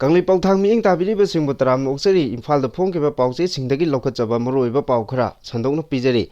Kangli Pao thang miing tabiriba singbu taram noksari Imphal da phongkiba pauche singdagi lokhatjaba maruiba pau khara sandokna pijari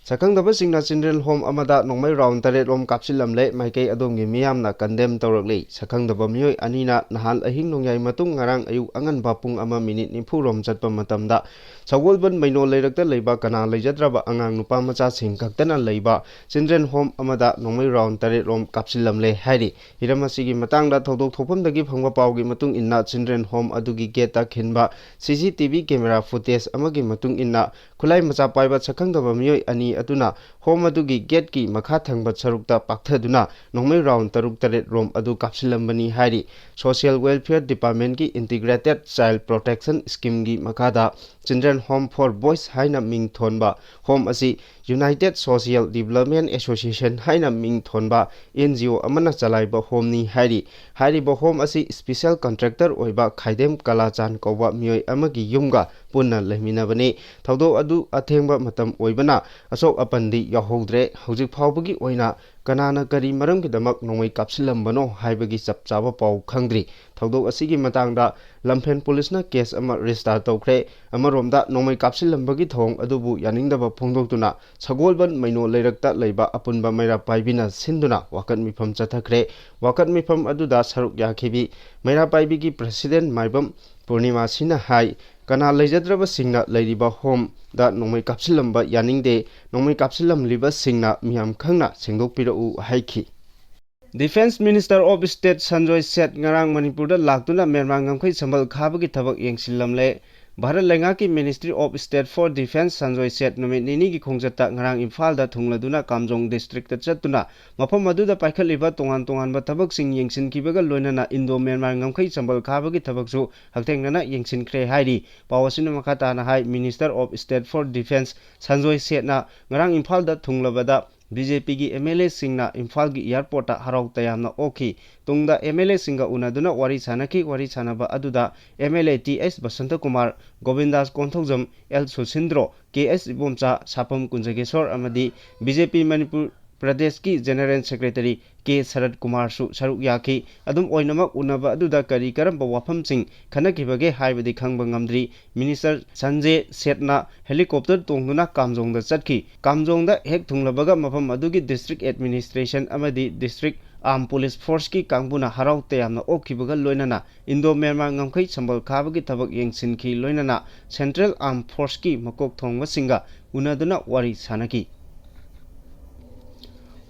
sakangdaba singna children home amada nongmai round tare rom kapsilamle maikei adomgi miyamna condemn tawrakli sakangdaba miyoi anina nahal ahing nongyai matung ngarang ayuk angan bapung ama minute nifu rom chatpa matamda Chawolban maino leirakta leiba kana leijadraba angang nupa macha sing kaktana leiba children home amada nongmai round tare rom kapsilamle hairi hiramasigi matangda thodok thopamdagi phangba paugi matung inna children home adugi gate ta khinba CCTV camera footage amagi matung inna khulai macha paiba sakangdaba miyoi ani aduna home adugi gate ki makha thangba sarukta pakthaduna nongmai round taruk tare rom adu kapsilambani hairi social welfare department ki integrated child protection scheme gi makada children home for boys haina ming thonba home asi United Social Development Association haina ming thonba NGO amana chalaiba home ni hairi ba home asi special contractor oiba khaidem kalachan kowa miyoi amagi yumga punna lehminabani thodo adu athengba matam oibana asok apandi yahodre hojik phawbagi oina kanana kari maram kidamak nongmai kapsilambano haibagi chapchaba pau khangdri thodo asigi matangda lamfen police na case ama register tawkhre amaromda nongmai kapsilambagi thong adubu yaningdaba phongdoktuna sagolban maino leirakta leiba apunba maira paibina sinduna wakat mifam chathakre wakat mifam aduda saruk yakhibi maira paibigi president maibam Purnima sina hai kana leijadraba singna leiriba home da nongmai kapsilamba yaningde nongmai kapsilam liba singna miyam khangna sengdokpirau haiki Defense Minister of State Sanjoy Seth ngarang Manipur da laktuna Myanmar ngamkhai sambal khabagi thabak yengsilamle Bharat Lengaki Ministry of State for Defense Sanjoy Seth numit nini gi khongjata ngarang Imphal da thungladuna Kamjong district ta chatuna mafam aduda paikhaliba tongan ba thabak sing yengsin kibaga loinana Indo Myanmar ngamkhai sambal khabagi thabaksu haktengnana yengsin khre hairi pawasina makata na hai Minister of State for Defense Sanjoy Seth na ngarang Imphal da thunglabada BJP gi MLA singna Imphal gi airport ta harau tayamna oki tungda MLA singa unaduna wari sanaki wari sanaba aduda MLA TS Basanta Kumar Govindas Konthojam L Susindro KS Ibomcha Sapam Kunjageswar amadi BJP Manipur Pradesh ki General Secretary K Sharad Kumar su saruk yaki adum oinamak unaba aduda kari karamba wafam sing khanakibage haibadi khangba ngamdri Minister Sanjay Setna helicopter tongduna Kamjong da chatki Kamjong da hek thunglabaga mafam adugi district administration amadi district Armed Police Force ki kangbuna harau tayamna okibaga loinana Indo Myanmar ngamkhai sambal khabagi thabak yengsin ki loinana Central Armed Force ki makok thongba singa unaduna wari sanaki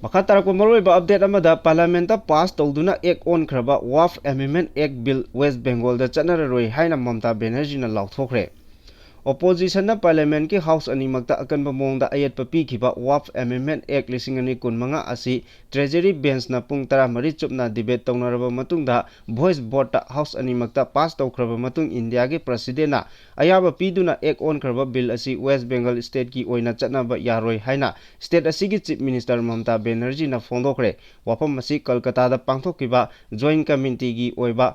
Makatarakpa maroiba update amada parliament ta pass tawduna ek on khraba Waqf Amendment Act Bill West Bengal da Chatnaroi Hanna Mamta Banerjee na lauthokre Opposition na parliament ki house animakta akanba mongda ayatpa pikhiba Waqf Amendment Act 2015 asi treasury bench na pung 13 chupna debate tawnaraba matungda voice vote ta house animakta pass tawkhraba matung India ge president na ayaba piduna ek on khraba bill asi West Bengal state ki oina chatnaba yaroi haina state asigi chief minister Mamta Banerjee na phondokre wapam asi Kolkata da pangthokiba joint committee gi oiba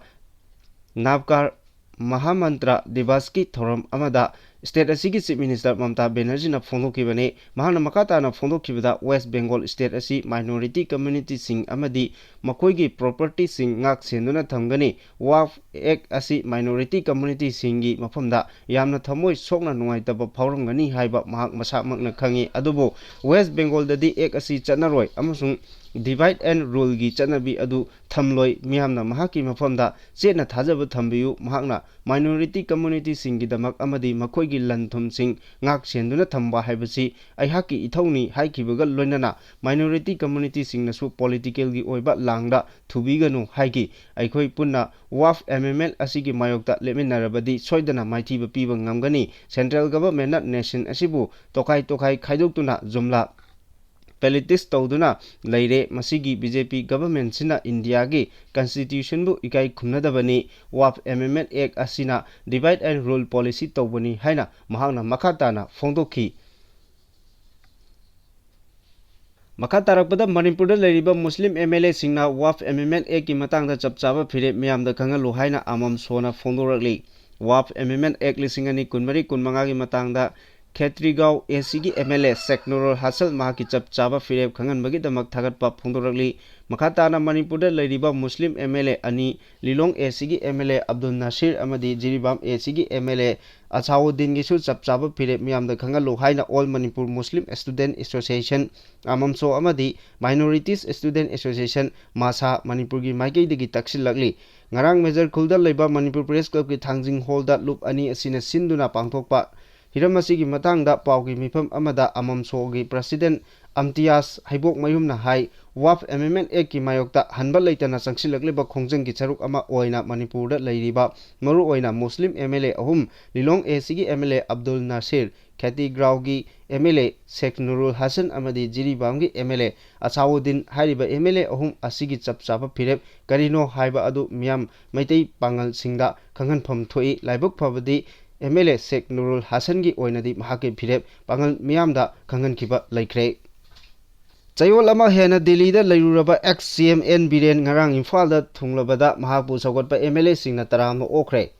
navkar Mahamantra Divaski Thoram Amada State Asigi Chief Minister Mamta Banerjee na phondokibane mahana makata na phondokibada West Bengal State asi minority community sing amadi makoigi property sing ngak senduna thamgani Waqf Act asi minority community singi mafamda yamna thamoi sokna nungaitaba phawramgani haiba mahak masamakna khangi adubo West Bengal dadi Act asi Chatnaroi amasung divide and rule gi chanabi adu thamloi miyamna mahaki mafamda chena thajaba thambiyu mahakna minority community singi damak amadi makoigi lanthum sing ngak senduna thamba haibasi aihaki ithoni haikibaga loinana minority community singna su political gi oiba langda thubiganu haiki aikhoi punna Waqf Amendment asigi mayokta leminarabadi soidana maithiba piba ngamgani central government na nation asibu tokai khaidoktuna jumla politics tawduna leire masigi BJP government sina India gi constitution bu ikai khumnadabani Waqf Amendment Act asina divide and rule policy tawbani haina mahakna makhatana phongdokhi Makatarakpada Manipur da leiriba Muslim MLA singna Waqf Amendment Act ki matangda chapchaba phire miyamda khangalu haina amam sona phongdorakli Waqf Amendment Act 2013 gi matangda Khetrigao ACG MLA Seknorol Hasal Mahaki Chap Chaba Fireb Khangan Bagi Damak Thagatpa Phongdorakli Makhatana Manipur Leiruraba Muslim MLA Ani Lilong ACG MLA Abdul Nasir Amadi Jiribam ACG MLA Achawuddin Gisu Chapchaba Pire Miamda Khangalo Haina All Manipur Muslim Student Association Amamso Amadi Minorities Student Association Masa Manipur gi Maikei digi Taksilagli Ngarang Major Khulda Leba Manipur Press Club ki Thangjing Hall da Loop Ani Asina Sinduna Pangthokpa Hiramasi gi Matangda Paugi Mifam Amada Amamso gi President Amtias Haibok Mayumna Hai Waqf Amendment Act ki mayokta hanba leitana sangsilagliba khongjang ki charuk ama oina Manipur da leiriba maru oina Muslim MLA ahum Lilong ACG MLA Abdul Nasir Khati Grau gi MLA Chatnaroi Hanna amadi Jiribam gi MLA Achawuddin hariba MLA ahum asigi chapchapa phirep karino haiba adu miam maitei pangal singda khanghanpham thoi laibuk phabadi MLA Chatnaroi Hanna gi oinadi mahake phirep pangal miamda khanghankiba laikre Chayol ama hena Delhi da Leiruraba ex-CMN Biren ngarang Imphal da thunglabada mahapu sawgatpa MLA singna taram no okre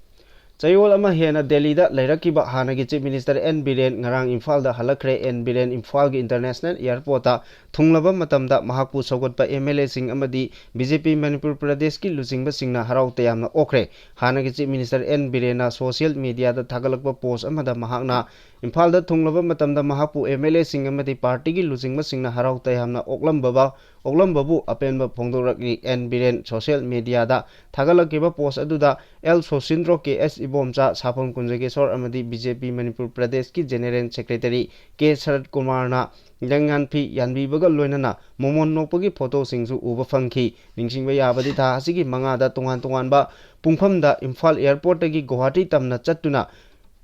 Chayol ama hena Delhi da Leirakiba hanagi Chief Minister N Biren ngarang Imphal da halakre N Biren Imphal gi International Airport ta thunglaba matamda mahapu sawgatpa MLA sing amadi BJP Manipur Pradesh ki lusingba singna harau tayamna okre hanagi Chief Minister N Biren na social media da thagalakpa post amada mahakna Imphal da thunglaba matamda mahapu MLA sing amadi party gi lusingba singna harau tayamna oklambabu apenba phongdorakli N Biren social media da thagalakiba post aduda L Sosindro KS Ibomcha Sapam Kunjageswar amadi BJP Manipur Pradesh ki General Secretary K Sharat Kumar na Langan Phi Yanbibaga loinana momon nokpagi photo singsu uba fangki ningsingba yabadi tha asigi mangada tongan ba pungphamda Imphal Airport gi Guwahati tamna chattuna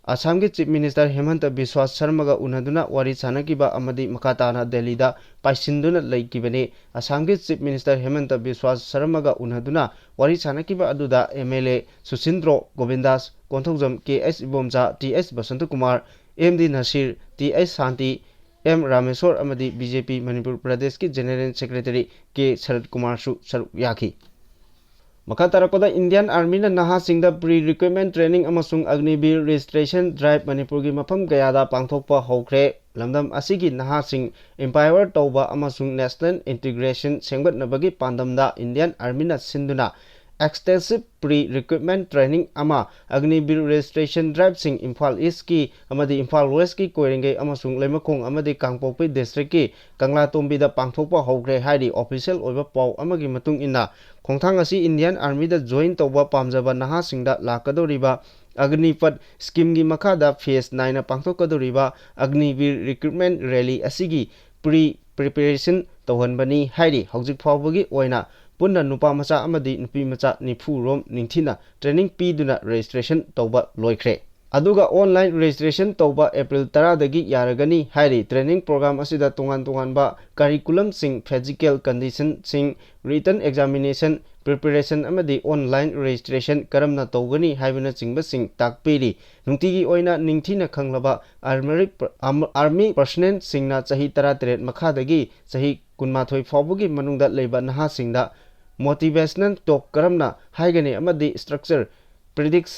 Assam ki Chief Minister Hemanta Biswa Sharma ga unaduna wari chanakiba amadi makatana Delhi da paisinduna laikibane Assam ki Chief Minister Hemanta Biswa Sharma ga unaduna wari chanakiba aduda MLA Susindro Govindas Konthokjam KS Ibomcha TS Basant Kumar MD Nasir TS Santi M Rameswar amadi BJP Manipur Pradesh ki General Secretary K Sharat Kumar su saruk yaki Makatarakoda Indian Army na naha singda pre-recruitment training amasung Agnibir registration drive Manipur gi mafam gayada pangthokpa hokre lamdam asigi naha sing empower tauba amasung national integration sengbatnabagi pandamda Indian Army na sinduna extensive pre-recruitment training ama Agnibir registration drive sing Imphal East ki amadi Imphal West ki koirenge amasung Leimakong amadi Kangpokpi district ki Kangla da pangthokpa hokre haidi official oiba pau amagi matung inna Khongthang asi Indian Army da join tauba pamjaba naha singda lakadoriba Agnipat scheme gi makada phase 9 na pangthokadoriba Agnibir recruitment rally asigi preparation tawhanbani haidi hojik phawbagi oina punna nupa macha amadi nupi macha nifu rom ningthina training piduna registration tauba loikre aduga online registration tauba April 10 dagi yaragani hairi training program asida tongan ba curriculum sing physical condition sing written examination preparation amadi online registration karamna tawgani haibana chingba sing takpiri nungtigi oina ningthina khanglaba army personnel singna chahi 13 makhadagi chahi 12 fawbugi manungda leiba naha singda motivational talk karamna haigani amadi structure predicts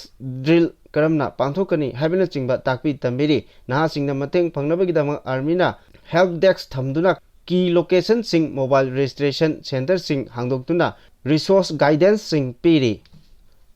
drill karamna pangthokani haibana chingba takpi tambiri naha singna mateng phangnabagidama army na help desk thamduna key location sing mobile registration center sing hangdoktuna resource guidance sing piri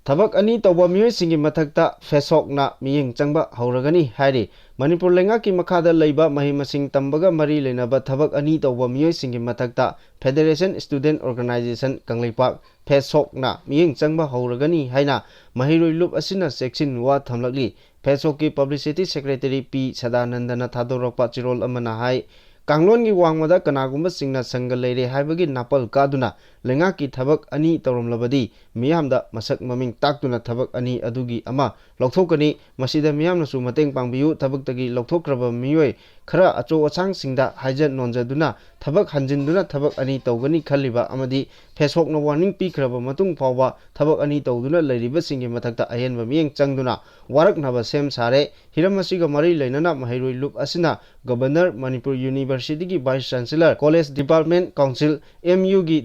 Thabak ani tawba miyoi singi mathakta fesok na miyeng changba hauragani hairi Manipur lenga ki makhada leiba mahimasing tambaga mari lenaba thabak ani tawba miyoi singi mathakta Federation Student Organization Kanglaipak fesok na miyeng changba hauragani haina mahiroi lup asina section wa thamlakli fesok ki publicity secretary P Sadanandana thadorokpa chirol amana hai Kanglon gi wangmada kanagumba singna sangal leire haibagi napal kaduna lenga ki thabak ani tawramlabadi miyamda masak maming taktuna thabak ani adugi ama lokthokani masida miyamna su mateng pangbiyu thabak tagi lokthokraba miyoi khara acho achang singda haijan nonjaduna thabak hanjinduna thabak ani tawgani khaliba amadi fesok no warning pikraba matung pawba thabak ani tawduna leiriba singi mathakta ahenba miyeng changduna warak naba sem sare hiramasiga mari leinana mahiroi lup asina Governor Manipur University ki Vice Chancellor College Department Council MU gi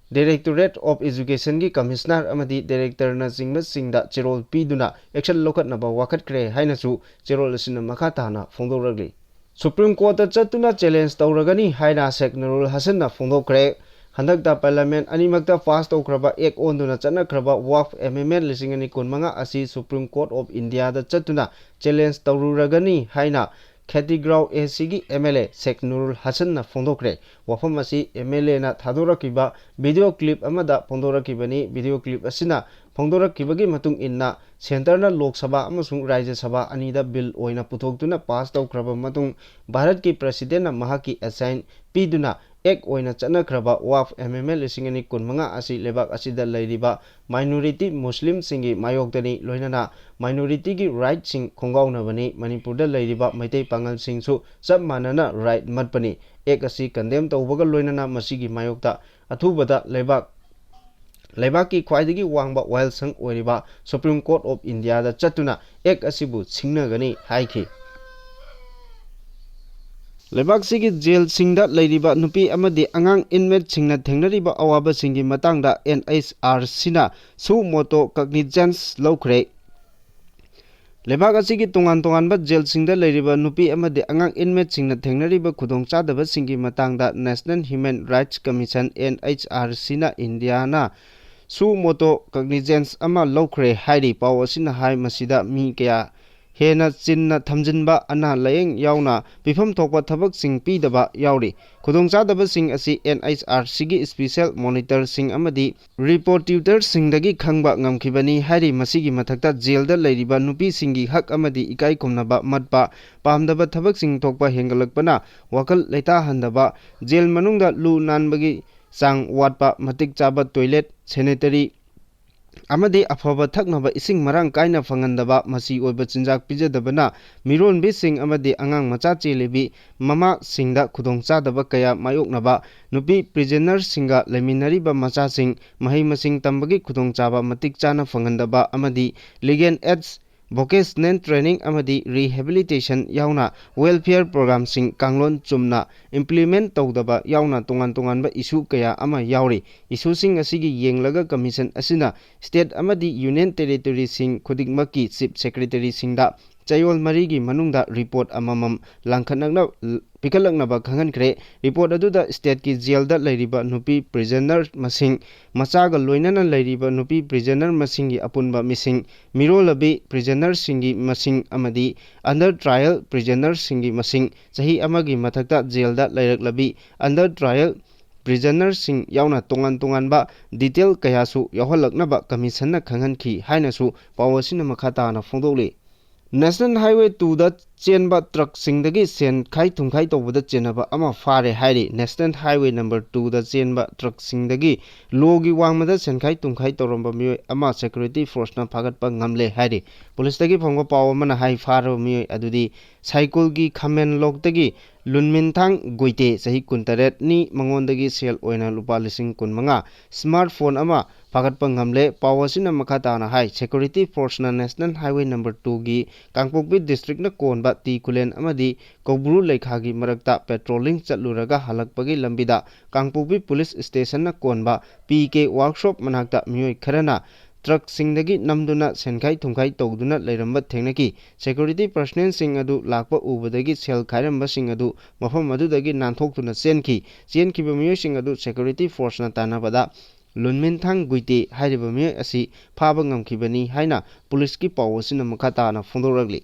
Directorate of Education ki Commissioner amadi Director na singba singda chirol piduna action lokat naba wakat kre hainasu chirol asina makatana phongdoragli Supreme Court chatuna challenge tawragani haina Chatnaroi Hanna phongdokre Handakta Parliament animakta pass taukraba ek onduna chanakraba Waqf Amendment 2025 asi Supreme Court of India da chatuna challenge taururagani haina Chatnaroi Hanna MLA Sheikh Nurul Hassan na fondokre wafam asi MLA na thadorakiba video clip amada fondorakibani video clip asina fondorakibagi matung inna center na Lok Sabha amasung Rajya Sabha anida bill oina puthokduna pass taukraba matung Bharat ki president na mahaki assign piduna ek oina chanakraba Waqf Amendment 2025 asi lebak asida leiriba minority Muslim singi mayokdani loinana minority ki right sing khongaunabani Manipur da leiriba maitei pangal singsu chap manana right matpani ek asi condemn tawbaga loinana masigi mayokta athubada lebak ki khwaidagi wangba wal sang oiriba Supreme Court of India da chatuna ek asibu singnagani haiki Lebak sigi jail singda leiriba nupi amadi angang inmate singna thengnariba awaba singi matangda NHRC na su moto cognizance laukre Lebak asigi tongan ba jail singda leiriba nupi amadi angang inmate singna thengnariba khudongchadaba singi matangda National Human Rights Commission NHRC na India na su moto cognizance ama laukre hairi pau asina hai masida mi kaya hena chinna thamjinba ana layeng yauna bifam thokpa thabak sing pidaba yauri khudongchadaba sing asi NHRC gi special monitor sing amadi report tutor sing dagi khangba ngamkhibani hari masigi mathakta jail da leiriba nupi singi hak amadi ikai kumnaba matpa pamdaba thabak sing thokpa hengalakpana wakal leita handaba jail manungda lu nanbagi sang watpa matik chaba toilet sanitary amadi afaba thaknaba ising marang kaina fangandaba masi oiba chinjak pijadabana miron bising amadi angang macha chelebi mama singda khudongchadaba kaya mayoknaba nupi prisoner singa leminariba macha sing mahai masing tambagi khudongchaba matik chana fangandaba amadi legal aids vocational training amadi rehabilitation yauna welfare program sing kanglon chumna implement tawdaba yauna tongan ba issue kaya ama yauri issue sing asigi yenglaga commission asina state amadi union territory sing khudikmaki chief secretary singda Chayol marigi manungda report amamam langkhanakna pikalaknaba khangankre report aduda state ki jail da leiriba nupi prisoner masing machaga loinana leiriba nupi prisoner masingi apunba mising mirolabi prisoner singi masing amadi under trial prisoner singi masing chahi amagi mathakta jail da leiraklabi under trial prisoner sing yauna tongan ba detail kayasu yaholaknaba commission na khangankhi hainasu pawasina makhata na fongdokle National Highway 2 da chenba truck singdagi sen khai thungkhai tawbada chenaba ama fare hairi National Highway number 2 da chenba truck singdagi logi wangmada senkhai tungkhai tawramba mioi ama security force na phagatpa ngamle hairi police dagi phongba paw mana hai faro mioi adudi cycle gi khamen lokdagi lunminthang goite sahi kuntaret ni mangondagi sel oina lupa lising kunmanga smartphone ama phagatpa ngamle pawasina makhata na hai security force na National Highway number 2 gi Kangpokpi district na konba ti kulen amadi Kobru Leikhagi marakta patrolling chatluraga halakpagi lambida Kangpokpi police station na konba PK workshop manakta mioi kharana truck singdagi namduna senkhai thungkhai tawduna leiramba thengnaki security personnel sing adu lakpa ubadagi sel khairamba sing adu mafam adudagi nanthokduna chenkiba mioi sing adu security force na tanabada lunminthang guite hairiba mioi asi phaba ngamkhibani haina police ki pawasina makhata na fondoragli